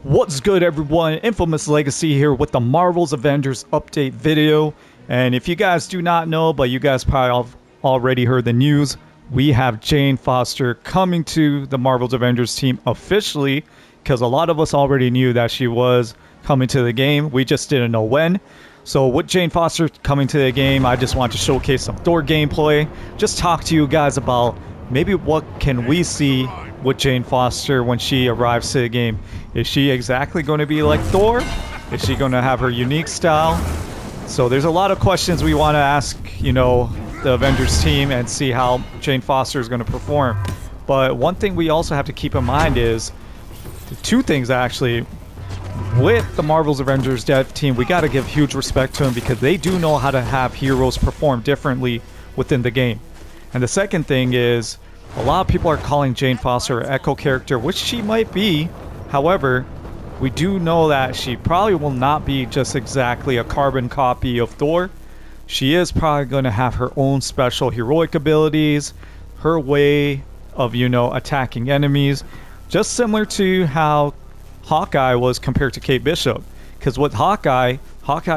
What's good, everyone? Infamous Legacy here with the Marvel's Avengers update video. And if you guys do not know, but you guys probably already heard the news, we have Jane Foster coming to the Marvel's Avengers team officially, because a lot of us already knew that she was coming to the game. We just didn't know when. So with Jane Foster coming to the game, I just want to showcase some Thor gameplay. Just talk to you guys about maybe what can we see with Jane Foster when she arrives to the game. Is she exactly going to be like Thor? Is she going to have her unique style? So there's a lot of questions we want to ask, the Avengers team and see how Jane Foster is going to perform. But one thing we also have to keep in mind is two things actually. With the Marvel's Avengers dev team, we got to give huge respect to them because they do know how to have heroes perform differently within the game. And the second thing is, a lot of people are calling Jane Foster an Echo character, which she might be. However, we do know that she probably will not be just exactly a carbon copy of Thor. She is probably going to have her own special heroic abilities, her way of, attacking enemies. Just similar to how Hawkeye was compared to Kate Bishop. Because with Hawkeye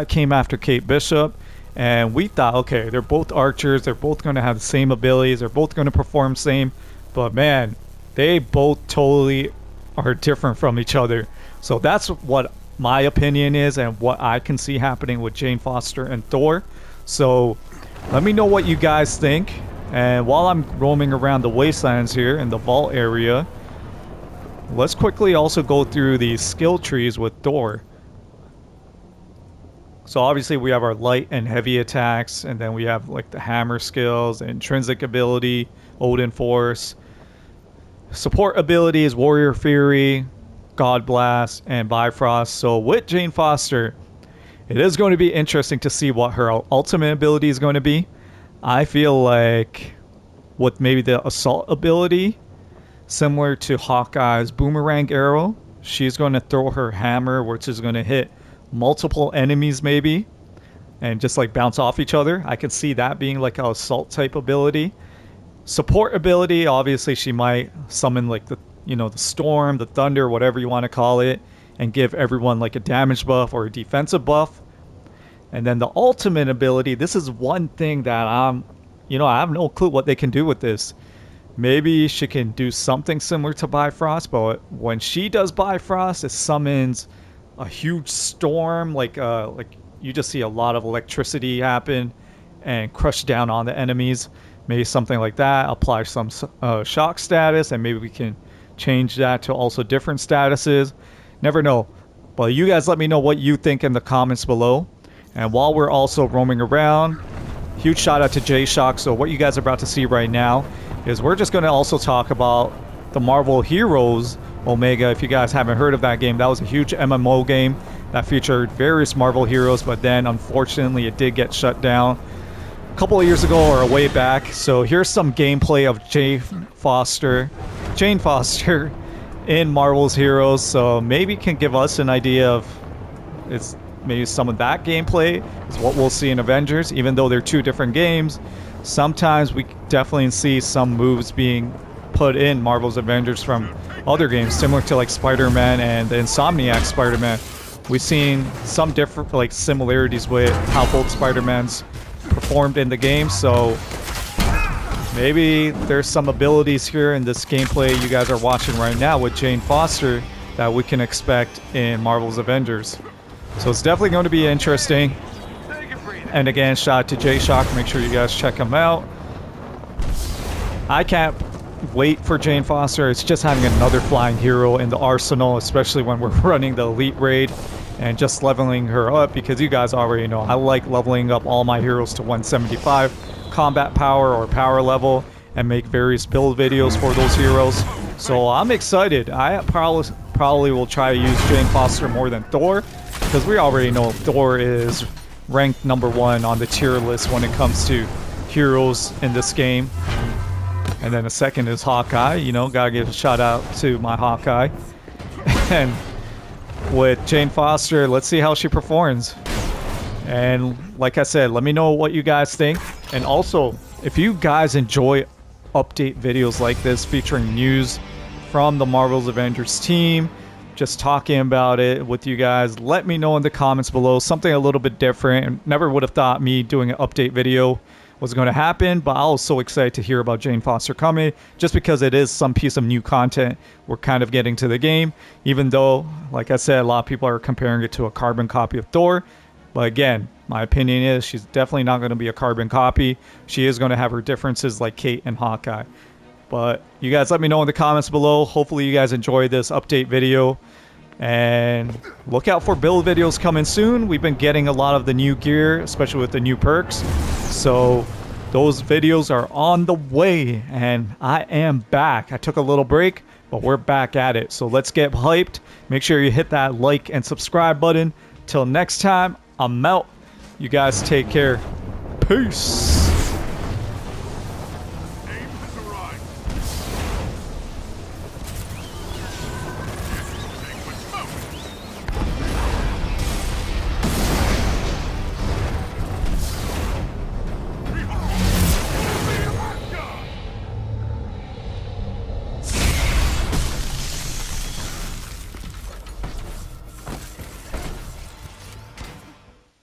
came after Kate Bishop. And we thought, okay, they're both archers. They're both going to have the same abilities. They're both going to perform same. But man, they both totally are different from each other. So that's what my opinion is and what I can see happening with Jane Foster and Thor. So let me know what you guys think. And while I'm roaming around the wastelands here in the vault area, let's quickly also go through the skill trees with Thor. So obviously we have our light and heavy attacks, and then we have like the hammer skills, intrinsic ability, Odin Force. Support abilities, Warrior Fury, God Blast, and Bifrost. So with Jane Foster, it is going to be interesting to see what her ultimate ability is going to be. I feel like with maybe the assault ability, similar to Hawkeye's boomerang arrow, she's going to throw her hammer, which is going to hit multiple enemies maybe and just like bounce off each other. I could see that being like an assault type ability. Support ability, obviously she might summon like the storm, the thunder, whatever you want to call it, and give everyone like a damage buff or a defensive buff. And then the ultimate ability, this is one thing that I have no clue what they can do with this. Maybe she can do something similar to Bifrost, but when she does Bifrost, it summons a huge storm, like you just see a lot of electricity happen and crush down on the enemies. Maybe something like that. Apply some shock status, and maybe we can change that to also different statuses. Never know. But you guys let me know what you think in the comments below. And while we're also roaming around, huge shout out to Jayshock. So what you guys are about to see right now is we're just going to also talk about the Marvel Heroes Omega. If you guys haven't heard of that game, that was a huge MMO game that featured various Marvel heroes, but then unfortunately it did get shut down a couple of years ago or a way back. So here's some gameplay of Jane Foster in Marvel's Heroes. So maybe can give us an idea of maybe some of that gameplay is what we'll see in Avengers. Even though they're two different games, sometimes we definitely see some moves being put in Marvel's Avengers from other games, similar to like Spider-Man and the Insomniac Spider-Man. We've seen some different like similarities with how both Spider-Mans performed in the game. So maybe there's some abilities here in this gameplay you guys are watching right now with Jane Foster that we can expect in Marvel's Avengers. So it's definitely going to be interesting. And again, shout out to Jayshock. Make sure you guys check him out. I can't wait for Jane Foster. It's just having another flying hero in the arsenal, especially when we're running the elite raid and just leveling her up, because you guys already know I like leveling up all my heroes to 175 combat power or power level and make various build videos for those heroes. So I'm excited. I probably will try to use Jane Foster more than Thor, because we already know Thor is ranked #1 on the tier list when it comes to heroes in this game. And then the second is Hawkeye. Gotta give a shout out to my Hawkeye. And with Jane Foster, let's see how she performs. And like I said, let me know what you guys think. And also, if you guys enjoy update videos like this featuring news from the Marvel's Avengers team, just talking about it with you guys. Let me know in the comments below. Something a little bit different. Never would have thought me doing an update video was going to happen, but I was so excited to hear about Jane Foster coming, just because it is some piece of new content we're kind of getting to the game, even though, like I said, a lot of people are comparing it to a carbon copy of Thor. But again, my opinion is she's definitely not going to be a carbon copy. She is going to have her differences like Kate and Hawkeye. But you guys let me know in the comments below. Hopefully you guys enjoy this update video. And look out for build videos coming soon. We've been getting a lot of the new gear, especially with the new perks. So those videos are on the way. And I am back. I took a little break, but we're back at it. So let's get hyped. Make sure you hit that like and subscribe button. Till next time, I'm out. You guys take care. Peace.